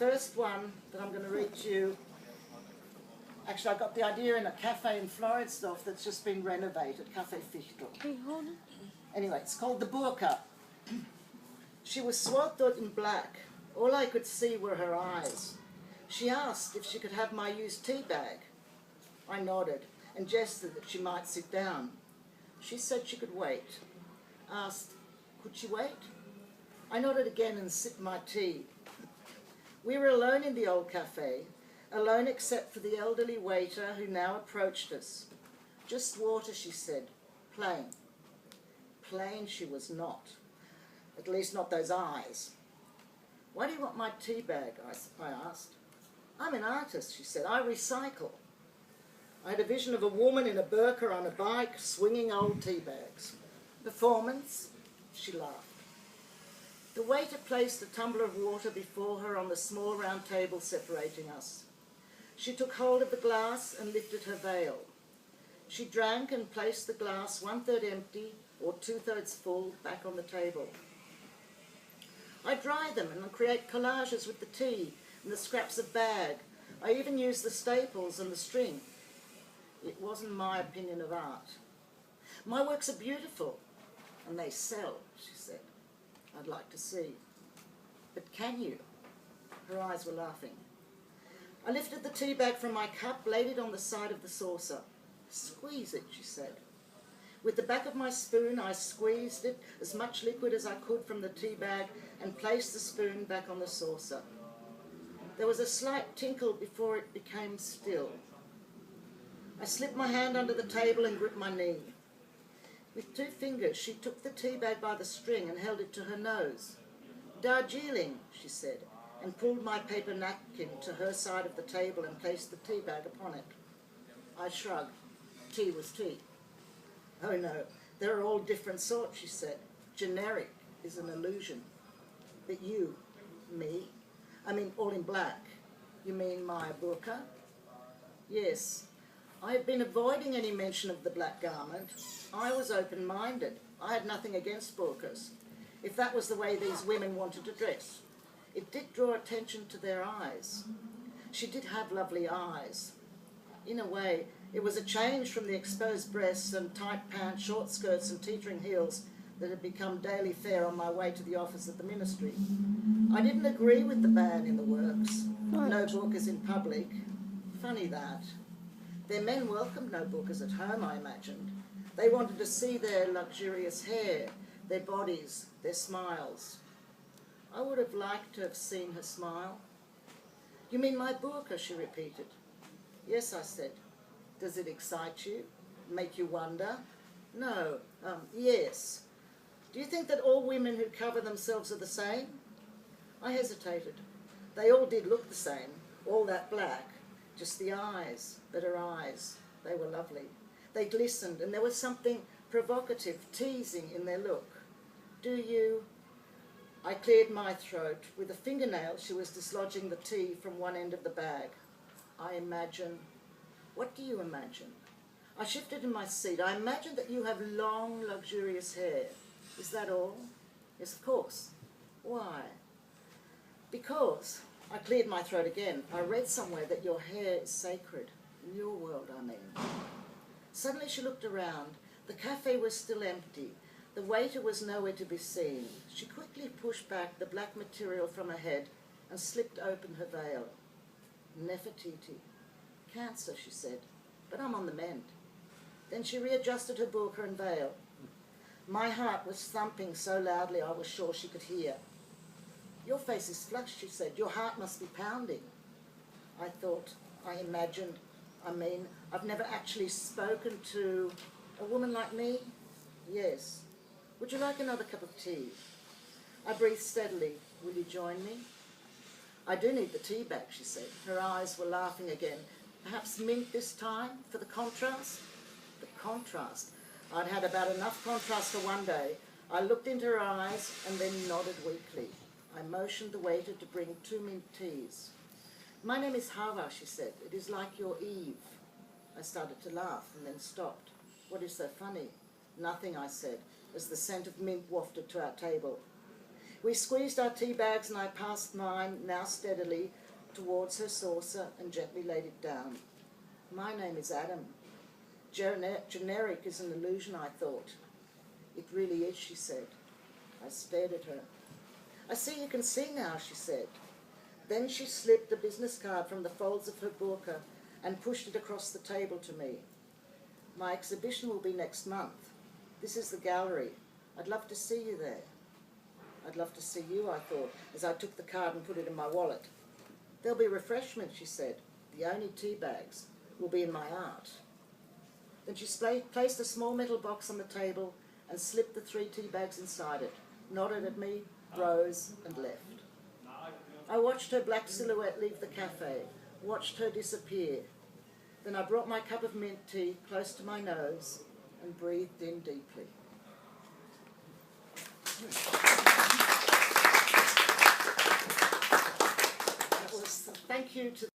first one that I'm going to read to you, actually I got the idea in a cafe in Floridsdorf that's just been renovated, Cafe Fichtel. Hey, hold on. Anyway, it's called the Burka. She was swathed in black. All I could see were her eyes. She asked if she could have my used tea bag. I nodded and gestured that she might sit down. She said she could wait. Asked, could she wait? I nodded again and sipped my tea. We were alone in the old cafe, alone except for the elderly waiter who now approached us. Just water, she said. Plain. Plain she was not. At least not those eyes. Why do you want my tea bag? I asked. I'm an artist, she said. I recycle. I had a vision of a woman in a burqa on a bike swinging old tea bags. Performance? She laughed. The waiter placed a tumbler of water before her on the small round table separating us. She took hold of the glass and lifted her veil. She drank and placed the glass 1/3 empty or 2/3 full back on the table. I dry them and create collages with the tea and the scraps of bag. I even use the staples and the string. It wasn't my opinion of art. My works are beautiful and they sell, she said. I'd like to see. But can you? Her eyes were laughing. I lifted the tea bag from my cup, laid it on the side of the saucer. Squeeze it, she said. With the back of my spoon, I squeezed it, as much liquid as I could from the tea bag, and placed the spoon back on the saucer. There was a slight tinkle before it became still. I slipped my hand under the table and gripped my knee. With 2 fingers, she took the tea bag by the string and held it to her nose. Darjeeling, she said, and pulled my paper napkin to her side of the table and placed the tea bag upon it. I shrugged. Tea was tea. Oh no, they're all different sorts, she said. Generic is an illusion. But you, me, I mean all in black. You mean my burqa? Yes. I had been avoiding any mention of the black garment. I was open-minded. I had nothing against burqas, if that was the way these women wanted to dress. It did draw attention to their eyes. She did have lovely eyes. In a way, it was a change from the exposed breasts and tight pants, short skirts and teetering heels that had become daily fare on my way to the office at the ministry. I didn't agree with the ban in the works. No burqas in public. Funny that. Their men welcomed no burqas at home, I imagined. They wanted to see their luxurious hair, their bodies, their smiles. I would have liked to have seen her smile. You mean my burqa, she repeated. Yes, I said. Does it excite you? Make you wonder? No. Yes. Do you think that all women who cover themselves are the same? I hesitated. They all did look the same, all that black. Just the eyes, but her eyes. They were lovely. They glistened, and there was something provocative, teasing in their look. Do you... I cleared my throat. With a fingernail, she was dislodging the tea from one end of the bag. I imagine... What do you imagine? I shifted in my seat. I imagine that you have long, luxurious hair. Is that all? Yes, of course. Why? Because... I cleared my throat again. I read somewhere that your hair is sacred. In your world, I mean. Suddenly she looked around. The cafe was still empty. The waiter was nowhere to be seen. She quickly pushed back the black material from her head and slipped open her veil. Nefertiti. Cancer, she said, but I'm on the mend. Then she readjusted her burqa and veil. My heart was thumping so loudly I was sure she could hear. Your face is flushed, she said. Your heart must be pounding. I thought, I imagined, I've never actually spoken to a woman like me. Yes. Would you like another cup of tea? I breathed steadily. Will you join me? I do need the tea bag, she said. Her eyes were laughing again. Perhaps mint this time, for the contrast? The contrast. I'd had about enough contrast for one day. I looked into her eyes and then nodded weakly. I motioned the waiter to bring 2 mint teas. My name is Hava, she said. It is like your Eve. I started to laugh and then stopped. What is so funny? Nothing, I said, as the scent of mint wafted to our table. We squeezed our tea bags and I passed mine, now steadily, towards her saucer and gently laid it down. My name is Adam. Generic is an illusion, I thought. It really is, she said. I stared at her. I see you can see now, she said. Then she slipped a business card from the folds of her burka and pushed it across the table to me. My exhibition will be next month. This is the gallery. I'd love to see you there. I'd love to see you, I thought, as I took the card and put it in my wallet. There'll be refreshments, she said. The only tea bags will be in my art. Then she placed a small metal box on the table and slipped the 3 tea bags inside it, nodded at me, rose and left. I watched her black silhouette leave the cafe, watched her disappear. Then I brought my cup of mint tea close to my nose and breathed in deeply. Thank you to